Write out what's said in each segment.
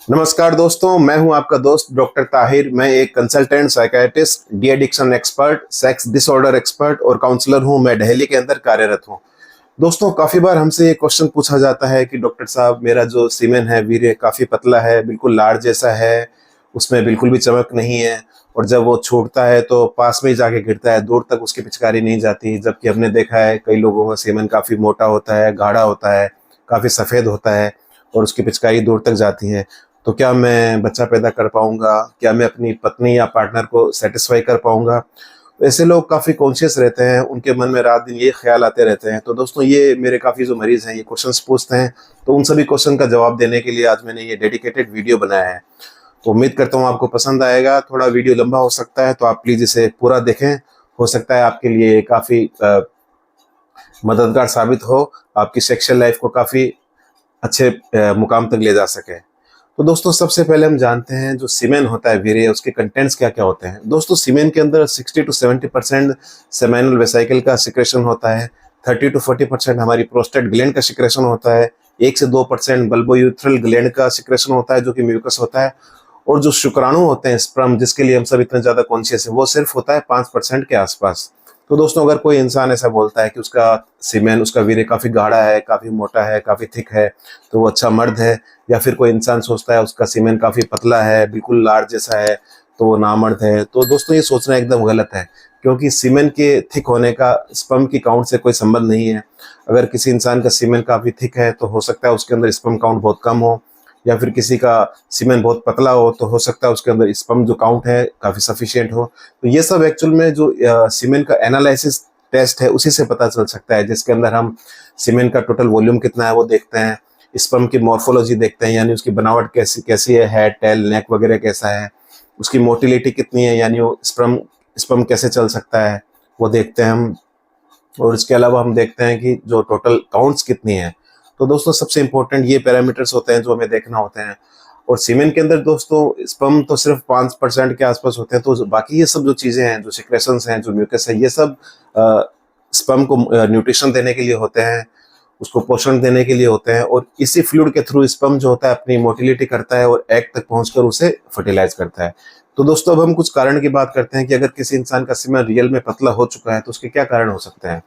नमस्कार दोस्तों, मैं हूं आपका दोस्त डॉक्टर ताहिर। मैं एक consultant psychiatrist, de addiction expert, sex disorder expert और काउंसलर हूं। मैं दिल्ली के अंदर कार्यरत हूं। दोस्तों, काफ़ी बार हमसे ये क्वेश्चन पूछा जाता है कि डॉक्टर साहब, मेरा जो सीमेन है वीर्य काफ़ी पतला है, बिल्कुल लाड़ जैसा है, उसमें बिल्कुल भी चमक नहीं है और जब वो छूटता है तो पास में ही जाके गिरता है, दूर तक उसकी पिचकारी नहीं जाती। जबकि हमने देखा है कई लोगों का सीमेन काफ़ी मोटा होता है, गाढ़ा होता है, काफ़ी सफ़ेद होता है और उसकी पिचकारी दूर तक जाती है। तो क्या मैं बच्चा पैदा कर पाऊंगा? क्या मैं अपनी पत्नी या पार्टनर को सेटिस्फाई कर पाऊंगा? ऐसे लोग काफ़ी कॉन्शियस रहते हैं, उनके मन में रात दिन ये ख्याल आते रहते हैं। तो दोस्तों, ये मेरे काफ़ी जो मरीज़ हैं ये क्वेश्चंस पूछते हैं, तो उन सभी क्वेश्चन का जवाब देने के लिए आज मैंने ये डेडिकेटेड वीडियो बनाया है। तो उम्मीद करता हूँ आपको पसंद आएगा। थोड़ा वीडियो लंबा हो सकता है, तो आप प्लीज़ इसे पूरा देखें। हो सकता है आपके लिए काफ़ी मददगार साबित हो, आपकी सेक्सुअल लाइफ को काफ़ी अच्छे मुकाम तक ले जा सके। तो दोस्तों, सबसे पहले हम जानते हैं जो सीमेन होता है वीर्य, उसके कंटेंट्स क्या क्या होते हैं। दोस्तों, सीमेन के अंदर 60 to 70% सेमेनल वेसिकल का सिक्रेशन होता है, 30 to 40% हमारी प्रोस्टेट ग्लैंड का सिक्रेशन होता है, 1 से 2% बल्बोयूथ्रल ग्लैंड का सिक्रेशन होता है जो कि म्यूकस होता है, और जो शुक्राणु होते हैं स्पर्म, जिसके लिए हम सब इतने ज़्यादा कॉन्शियस है, वो सिर्फ होता है 5% के आसपास। तो दोस्तों, अगर कोई इंसान ऐसा बोलता है कि उसका सीमेन, उसका वीर्य काफ़ी गाढ़ा है, काफ़ी मोटा है, काफ़ी थिक है, तो वो अच्छा मर्द है। या फिर कोई इंसान सोचता है उसका सीमेन काफ़ी पतला है, बिल्कुल लाड़ जैसा है, तो वो नामर्द है। तो दोस्तों, ये सोचना एकदम गलत है, क्योंकि सीमेन के थिक होने का स्पर्म की काउंट से कोई संबंध नहीं है। अगर किसी इंसान का सीमेन काफ़ी थिक है तो हो सकता है उसके अंदर स्पर्म काउंट बहुत कम हो, या फिर किसी का सीमेन बहुत पतला हो तो हो सकता है उसके अंदर स्पर्म जो काउंट है काफ़ी सफिशिएंट हो। तो ये सब एक्चुअल में जो सीमेन का एनालिसिस टेस्ट है उसी से पता चल सकता है, जिसके अंदर हम सीमेन का टोटल वॉल्यूम कितना है वो देखते हैं, स्पर्म की मॉर्फोलॉजी देखते हैं, यानी उसकी बनावट कैसी कैसी है, हेड, टेल, नेक वगैरह कैसा है, उसकी मोटिलिटी कितनी है, यानी वो स्पर्म स्पर्म कैसे चल सकता है वो देखते हैं हम। और इसके अलावा हम देखते हैं कि जो टोटल काउंट्स कितनी है। तो दोस्तों, सबसे इंपॉर्टेंट ये पैरामीटर्स होते हैं जो हमें देखना होते हैं। और सीमेन के अंदर दोस्तों स्पर्म तो सिर्फ 5% के आसपास होते हैं, तो बाकी ये सब जो चीज़ें हैं, जो सिक्रेशंस हैं, जो म्यूकस है, ये सब स्पर्म को न्यूट्रिशन देने के लिए होते हैं, उसको पोषण देने के लिए होते हैं। और इसी फ्लूइड के थ्रू स्पर्म जो होता है अपनी मोटिलिटी करता है और एग तक पहुंचकर उसे फर्टिलाइज करता है। तो दोस्तों, अब हम कुछ कारण की बात करते हैं कि अगर किसी इंसान का सीमेन रियल में पतला हो चुका है तो उसके क्या कारण हो सकते हैं।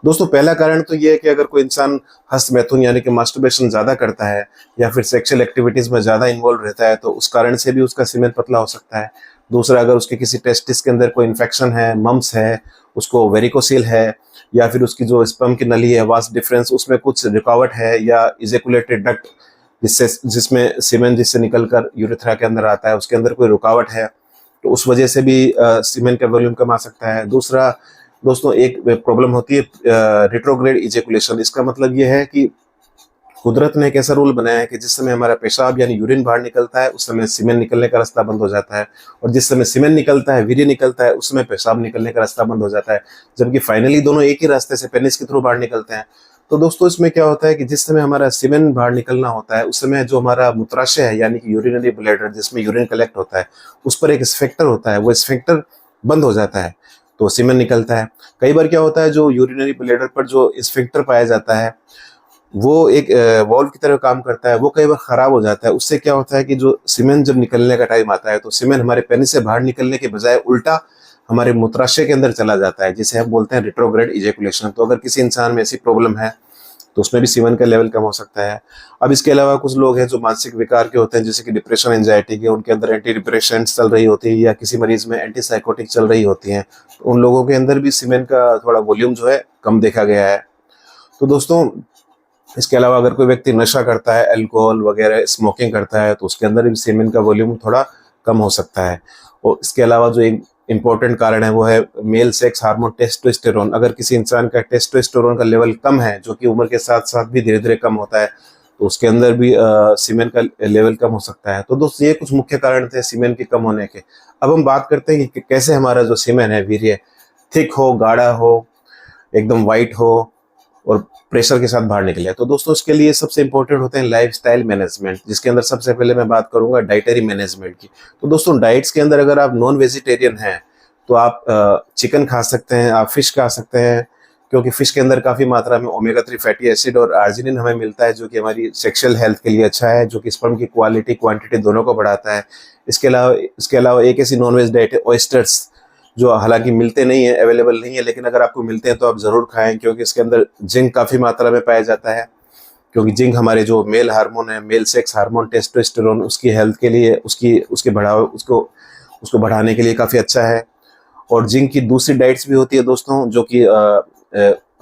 दोस्तों, पहला कारण तो ये है कि अगर कोई इंसान हस्त मैथुन यानी कि मास्टरबेशन ज़्यादा करता है या फिर सेक्सुअल एक्टिविटीज़ में ज़्यादा इन्वॉल्व रहता है, तो उस कारण से भी उसका सीमेन पतला हो सकता है। दूसरा, अगर उसके किसी टेस्टिस के अंदर कोई इन्फेक्शन है, मम्स है, उसको वेरिकोसील है, या फिर उसकी जो स्पर्म की नली है, वास डिफरेंस, उसमें कुछ रुकावट है, या इजेकुलेटरी डक्ट जिसमें सीमेन जिससे निकलकर यूरेथ्रा के अंदर आता है, उसके अंदर कोई रुकावट है, तो उस वजह से भी सीमेन का वॉल्यूम कम आ सकता है। दूसरा दोस्तों, एक प्रॉब्लम होती है रिट्रोग्रेड इजेकुलेशन। इसका मतलब ये है कि कुदरत ने एक ऐसा रूल बनाया है कि जिस समय हमारा पेशाब यानी यूरिन बाहर निकलता है उस समय सीमेन निकलने का रास्ता बंद हो जाता है, और जिस समय सीमेन निकलता है, वीर्य निकलता है, उस समय पेशाब निकलने का रास्ता बंद हो जाता है। जबकि फाइनली दोनों एक ही रास्ते से पेनिस के थ्रू बाहर निकलते हैं। तो दोस्तों, इसमें क्या होता है कि जिस समय हमारा सीमेन बाहर निकलना होता है उस समय जो हमारा मूत्राशय है यानी कि यूरिनरी ब्लैडर, जिसमें यूरिन कलेक्ट होता है, उस पर एक स्फिंक्टर होता है, वो स्फिंक्टर बंद हो जाता है तो सीमेन निकलता है। कई बार क्या होता है, जो यूरिनरी ब्लैडर पर जो स्फिंक्टर पाया जाता है वो एक वॉल्व की तरह काम करता है, वो कई बार खराब हो जाता है। उससे क्या होता है कि जो सीमेन जब निकलने का टाइम आता है तो सीमेन हमारे पेनिस से बाहर निकलने के बजाय उल्टा हमारे मूत्राशय के अंदर चला जाता है, जिसे हम बोलते हैं रिट्रोग्रेड इजेकुलेशन। तो अगर किसी इंसान में ऐसी प्रॉब्लम है तो उसमें भी सीमेन का लेवल कम हो सकता है। अब इसके अलावा कुछ लोग हैं जो मानसिक विकार के होते हैं, जैसे कि डिप्रेशन, एंजाइटी के, उनके अंदर एंटी डिप्रेशेंट्स चल रही होती है, या किसी मरीज में एंटी साइकोटिक चल रही होती हैं, तो उन लोगों के अंदर भी सीमेन का थोड़ा वॉल्यूम जो है कम देखा गया है। तो दोस्तों, इसके अलावा अगर कोई व्यक्ति नशा करता है, अल्कोहल वगैरह स्मोकिंग करता है, तो उसके अंदर भी सीमेन का वॉल्यूम थोड़ा कम हो सकता है। और इसके अलावा जो एक इम्पोर्टेंट कारण है वो है मेल सेक्स हार्मोन टेस्टोस्टेरोन। अगर किसी इंसान का टेस्टोस्टेरोन का लेवल कम है, जो कि उम्र के साथ साथ भी धीरे धीरे कम होता है, तो उसके अंदर भी सीमेन का लेवल कम हो सकता है। तो दोस्तों, ये कुछ मुख्य कारण थे सीमेन के कम होने के। अब हम बात करते हैं कि कैसे हमारा जो सीमेन है वीर्य थिक हो, गाढ़ा हो, एकदम वाइट हो और प्रेशर के साथ बाहर निकले। तो दोस्तों, इसके लिए सबसे इंपॉर्टेंट होते हैं लाइफस्टाइल मैनेजमेंट, जिसके अंदर सबसे पहले मैं बात करूंगा डाइटरी मैनेजमेंट की। तो दोस्तों, डाइट्स के अंदर अगर आप नॉन वेजिटेरियन हैं तो आप चिकन खा सकते हैं, आप फिश खा सकते हैं, क्योंकि फिश के अंदर काफ़ी मात्रा में ओमेगा 3 फैटी एसिड और आर्जिनिन हमें मिलता है, जो कि हमारी सेक्सुअल हेल्थ के लिए अच्छा है, जो कि स्पर्म की क्वालिटी क्वांटिटी दोनों को बढ़ाता है। इसके अलावा एक ऐसी नॉनवेज डाइट है ऑयस्टर्स, जो हालांकि मिलते नहीं है, अवेलेबल नहीं है, लेकिन अगर आपको मिलते हैं तो आप ज़रूर खाएं, क्योंकि इसके अंदर जिंक काफ़ी मात्रा में पाया जाता है। क्योंकि जिंक हमारे जो मेल हार्मोन है, मेल सेक्स हार्मोन टेस्टोस्टेरोन, उसकी हेल्थ के लिए, उसको बढ़ाने के लिए काफ़ी अच्छा है। और जिंक की दूसरी डाइट्स भी होती है दोस्तों, जो कि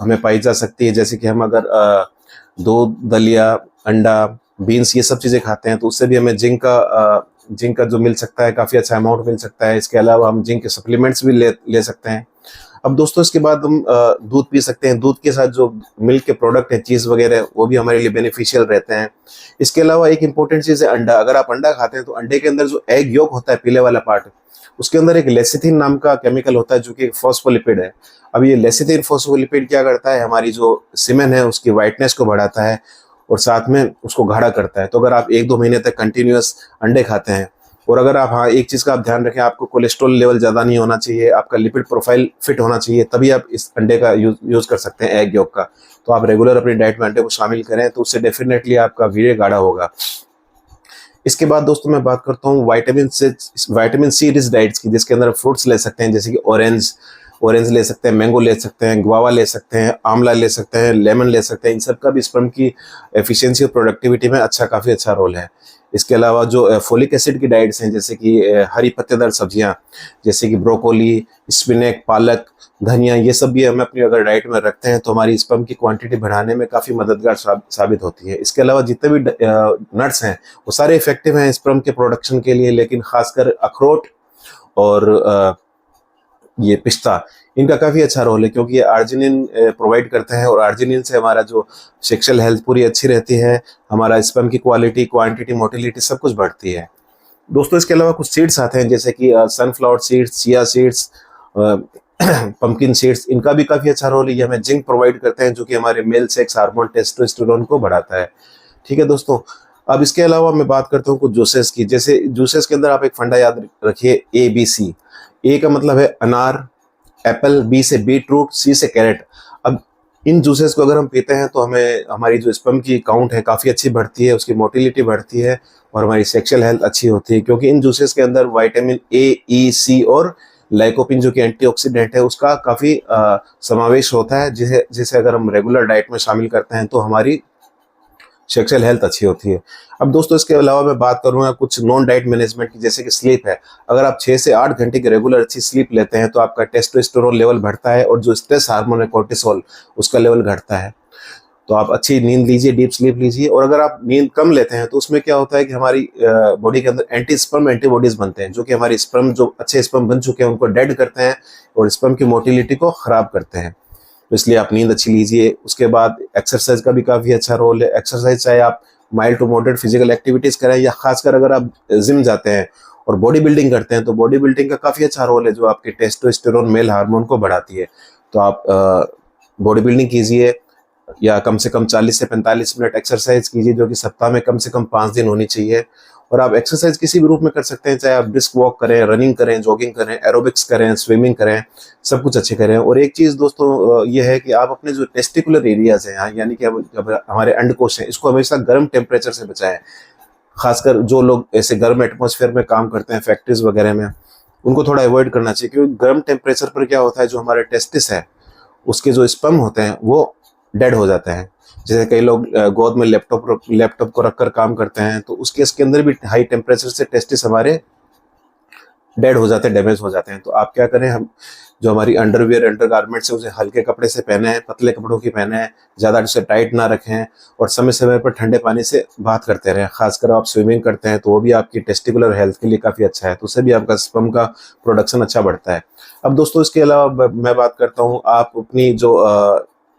हमें पाई जा सकती है, जैसे कि हम अगर दूध, दलिया, अंडा, बीन्स ये सब चीज़ें खाते हैं तो उससे भी हमें जिंक का जो मिल सकता है, काफ़ी अच्छा अमाउंट मिल सकता है। इसके अलावा हम जिंक के सप्लीमेंट्स भी ले सकते हैं। अब दोस्तों इसके बाद हम दूध पी सकते हैं। दूध के साथ जो मिल्क के प्रोडक्ट है, चीज़ वगैरह, वो भी हमारे लिए बेनिफिशियल रहते हैं। इसके अलावा एक इंपॉर्टेंट चीज़ है अंडा। अगर आप अंडा खाते हैं तो अंडे के अंदर जो एग योक होता है, पीले वाला पार्ट, उसके अंदर एक लेसिथिन नाम का केमिकल होता है, जो कि एक फॉस्फोलिपिड है। अब ये लेसिथिन फॉस्फोलिपिड क्या करता है, हमारी जो सीमेन है उसकी वाइटनेस को बढ़ाता है और साथ में उसको गाढ़ा करता है। तो अगर आप 1-2 महीने तक कंटिन्यूअस अंडे खाते हैं, और अगर आप, हाँ, एक चीज़ का आप ध्यान रखें, आपको कोलेस्ट्रॉल लेवल ज़्यादा नहीं होना चाहिए, आपका लिपिड प्रोफाइल फिट होना चाहिए, तभी आप इस अंडे का यूज़ कर सकते हैं, एग योक का। तो आप रेगुलर अपनी डाइट में अंडे को शामिल करें, तो उससे डेफिनेटली आपका वीर्य गाढ़ा होगा। इसके बाद दोस्तों मैं बात करता हूँ विटामिन सी रिच डाइट्स की, जिसके अंदर फ्रूट्स ले सकते हैं, जैसे कि ऑरेंज ले सकते हैं, मैंगो ले सकते हैं, गुआवा ले सकते हैं, आंवला ले सकते हैं, लेमन ले सकते हैं। इन सब का भी स्पर्म की एफिशिएंसी और प्रोडक्टिविटी में काफ़ी अच्छा रोल है। इसके अलावा जो फोलिक एसिड की डाइट्स हैं, जैसे कि हरी पत्तेदार सब्जियां, जैसे कि ब्रोकोली, स्पिनेक, पालक, धनिया, ये सब भी हमें अपनी अगर डाइट में रखते हैं तो हमारी स्पर्म की क्वांटिटी बढ़ाने में काफ़ी मददगार साबित होती है। इसके अलावा जितने भी नट्स हैं वो सारे इफेक्टिव हैं स्पर्म के प्रोडक्शन के लिए, लेकिन खासकर अखरोट और ये पिस्ता, इनका काफ़ी अच्छा रोल है, क्योंकि ये आर्जिनिन प्रोवाइड करते हैं, और आर्जिनिन से हमारा जो सेक्सुअल हेल्थ पूरी अच्छी रहती है, हमारा स्पर्म की क्वालिटी, क्वांटिटी, मोटिलिटी सब कुछ बढ़ती है। दोस्तों इसके अलावा कुछ सीड्स आते हैं, जैसे कि sunflower seeds, chia seeds, pumpkin seeds, इनका भी काफ़ी अच्छा रोल है। ये हमें जिंक प्रोवाइड करते हैं, जो कि हमारे मेल सेक्स हार्मोन टेस्टोस्टेरोन को बढ़ाता है। ठीक है दोस्तों। अब इसके अलावा मैं बात करता हूँ कुछ जूसेस की। जैसे जूसेस के अंदर आप एक फंडा याद रखिए, ABC। ए का मतलब है अनार, एप्पल, बी से बीटरूट, सी से कैरेट। अब इन जूसेस को अगर हम पीते हैं तो हमें हमारी जो स्पर्म की काउंट है काफ़ी अच्छी बढ़ती है, उसकी मोटिलिटी बढ़ती है और हमारी सेक्सुअल हेल्थ अच्छी होती है, क्योंकि इन जूसेस के अंदर विटामिन A, E, C और लाइकोपिन, जो कि एंटीऑक्सीडेंट है, उसका काफ़ी समावेश होता है, जिसे अगर हम रेगुलर डाइट में शामिल करते हैं तो हमारी सेक्सुअल हेल्थ अच्छी होती है। अब दोस्तों इसके अलावा मैं बात करूँगा कुछ नॉन डाइट मैनेजमेंट की, जैसे कि स्लीप है। अगर आप 6 से 8 घंटे की रेगुलर अच्छी स्लीप लेते हैं तो आपका टेस्टोस्टेरोन लेवल बढ़ता है, और जो स्ट्रेस हार्मोन है कोर्टिसोल, उसका लेवल घटता है। तो आप अच्छी नींद लीजिए, डीप स्लीप लीजिए। और अगर आप नींद कम लेते हैं तो उसमें क्या होता है कि हमारी बॉडी के अंदर एंटी-स्पर्म एंटीबॉडीज बनते हैं, जो कि हमारी स्पर्म, जो अच्छे स्पर्म बन चुके हैं, उनको डेड करते हैं और स्पर्म की मोटिलिटी को खराब करते हैं। तो इसलिए आप नींद अच्छी लीजिए। उसके बाद एक्सरसाइज का भी काफ़ी अच्छा रोल है। एक्सरसाइज चाहे आप mild to moderate physical activities करें, या खासकर अगर आप जिम जाते हैं और बॉडी बिल्डिंग करते हैं, तो बॉडी बिल्डिंग का काफ़ी अच्छा रोल है, जो आपके टेस्टोस्टेरोन मेल हार्मोन को बढ़ाती है। तो आप बॉडी बिल्डिंग कीजिए, या कम से कम 40 से 45 मिनट एक्सरसाइज कीजिए, जो कि सप्ताह में कम से कम 5 दिन होनी चाहिए। और आप एक्सरसाइज किसी भी रूप में कर सकते हैं, चाहे आप ब्रिस्क वॉक करें, रनिंग करें, जॉगिंग करें, एरोबिक्स करें, स्विमिंग करें, सब कुछ अच्छे करें। और एक चीज़ दोस्तों ये है कि आप अपने जो टेस्टिकुलर एरियाज हैं, यानी कि हमारे अंडकोश हैं, इसको हमेशा गर्म टेम्परेचर से बचाएं। खासकर जो लोग ऐसे गर्म एटमॉस्फेयर में काम करते हैं, फैक्ट्रीज वगैरह में, उनको थोड़ा अवॉइड करना चाहिए, क्योंकि गर्म टेम्परेचर पर क्या होता है, जो हमारे टेस्टिस है, उसके जो स्पर्म होते हैं वो डेड हो जाते हैं। जैसे कई लोग गोद में लैपटॉप को रखकर काम करते हैं, तो उस केस के अंदर भी हाई टेम्परेचर से टेस्टिस हमारे डेड हो जाते हैं, डैमेज हो जाते हैं। तो आप क्या करें, हम जो हमारी अंडरवियर, अंडरगारमेंट्स है, उसे हल्के कपड़े से पहने हैं, पतले कपड़ों की पहने हैं, ज़्यादा उसे टाइट ना रखें, और समय समय पर ठंडे पानी से बात करते रहें। खासकर आप स्विमिंग करते हैं तो वो भी आपकी टेस्टिकुलर हेल्थ के लिए काफ़ी अच्छा है, तो उससे भी आपका स्पर्म का प्रोडक्शन अच्छा बढ़ता है। अब दोस्तों इसके अलावा मैं बात करता हूँ, आप अपनी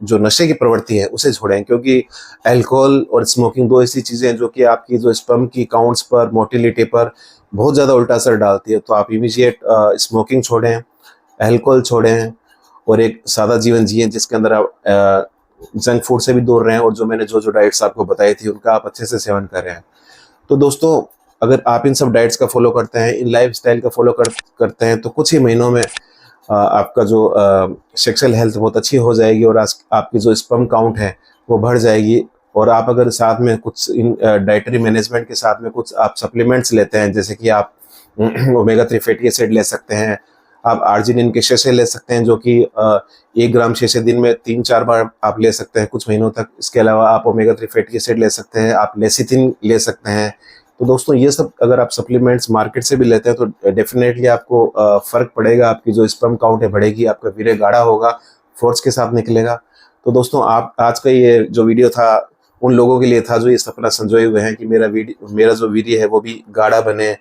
जो नशे की प्रवृत्ति है उसे छोड़ें, क्योंकि अल्कोहल और स्मोकिंग दो ऐसी चीज़ें हैं जो कि आपकी जो स्पर्म की काउंट्स पर, मोटिलिटी पर बहुत ज़्यादा उल्टा असर डालती है। तो आप इमीडिएट स्मोकिंग छोड़ें, अल्कोहल छोड़ें, और एक सादा जीवन जिएं, जिसके अंदर आप जंक फूड से भी दूर रहें, और जो मैंने जो डाइट्स आपको बताई थी उनका आप अच्छे से सेवन कर रहे हैं। तो दोस्तों अगर आप इन सब डाइट्स का फॉलो करते हैं, इन लाइफ स्टाइल का फॉलो करते हैं, तो कुछ ही महीनों में आपका जो सेक्सुअल हेल्थ बहुत अच्छी हो जाएगी और आपकी जो स्पर्म काउंट है वो बढ़ जाएगी। और आप अगर साथ में कुछ इन डाइटरी मैनेजमेंट के साथ में कुछ आप सप्लीमेंट्स लेते हैं, जैसे कि आप ओमेगा 3 फैटी एसिड ले सकते हैं, आप आर्जिनिन के शेशे ले सकते हैं, जो कि 1 ग्राम शेशे दिन में 3-4 बार आप ले सकते हैं कुछ महीनों तक। इसके अलावा आप ओमेगा 3 फैटी एसिड ले सकते हैं, आप लेसिथिन ले सकते हैं। तो दोस्तों ये सब अगर आप सप्लीमेंट्स मार्केट से भी लेते हैं तो डेफिनेटली आपको फर्क पड़ेगा, आपकी जो स्पर्म काउंट है बढ़ेगी, आपका वीर्य गाढ़ा होगा, फोर्स के साथ निकलेगा। तो दोस्तों आप आज का ये जो वीडियो था उन लोगों के लिए था जो ये सपना संजोए हुए हैं कि मेरा जो वीर्य है वो भी गाढ़ा बने,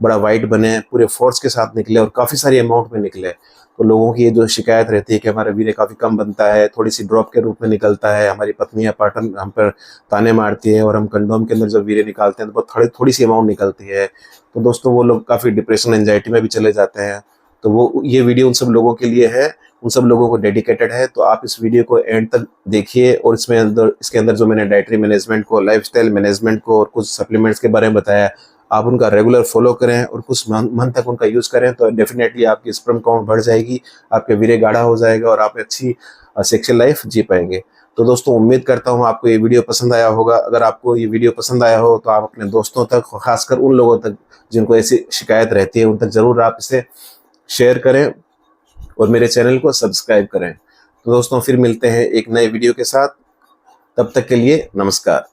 बड़ा वाइट बने, पूरे फोर्स के साथ निकले और काफ़ी सारी अमाउंट में निकले। तो लोगों की ये जो शिकायत रहती है कि हमारा वीर्य काफ़ी कम बनता है, थोड़ी सी ड्रॉप के रूप में निकलता है, हमारी पत्नी या पार्टनर हम पर ताने मारती है और हम कंडोम के अंदर जब वीर्य निकालते हैं तो बहुत थोड़ी सी अमाउंट निकलती है। तो दोस्तों वो लोग काफ़ी डिप्रेशन एंजाइटी में भी चले जाते हैं। तो वो ये वीडियो उन सब लोगों के लिए है, उन सब लोगों को डेडिकेटेड है। तो आप इस वीडियो को एंड तक देखिए और इसके अंदर जो मैंने डाइटरी मैनेजमेंट को, लाइफस्टाइल मैनेजमेंट को और कुछ सप्लीमेंट्स के बारे में बताया, आप उनका रेगुलर फॉलो करें और कुछ मंथ तक उनका यूज़ करें तो डेफिनेटली आपकी स्पर्म काउंट बढ़ जाएगी, आपके वीर्य गाढ़ा हो जाएगा और आप अच्छी सेक्सुअल लाइफ जी पाएंगे। तो दोस्तों उम्मीद करता हूँ आपको ये वीडियो पसंद आया होगा। अगर आपको ये वीडियो पसंद आया हो तो आप अपने दोस्तों तक, खासकर उन लोगों तक जिनको ऐसी शिकायत रहती है, उन तक ज़रूर आप इसे शेयर करें और मेरे चैनल को सब्सक्राइब करें। तो दोस्तों फिर मिलते हैं एक नए वीडियो के साथ, तब तक के लिए नमस्कार।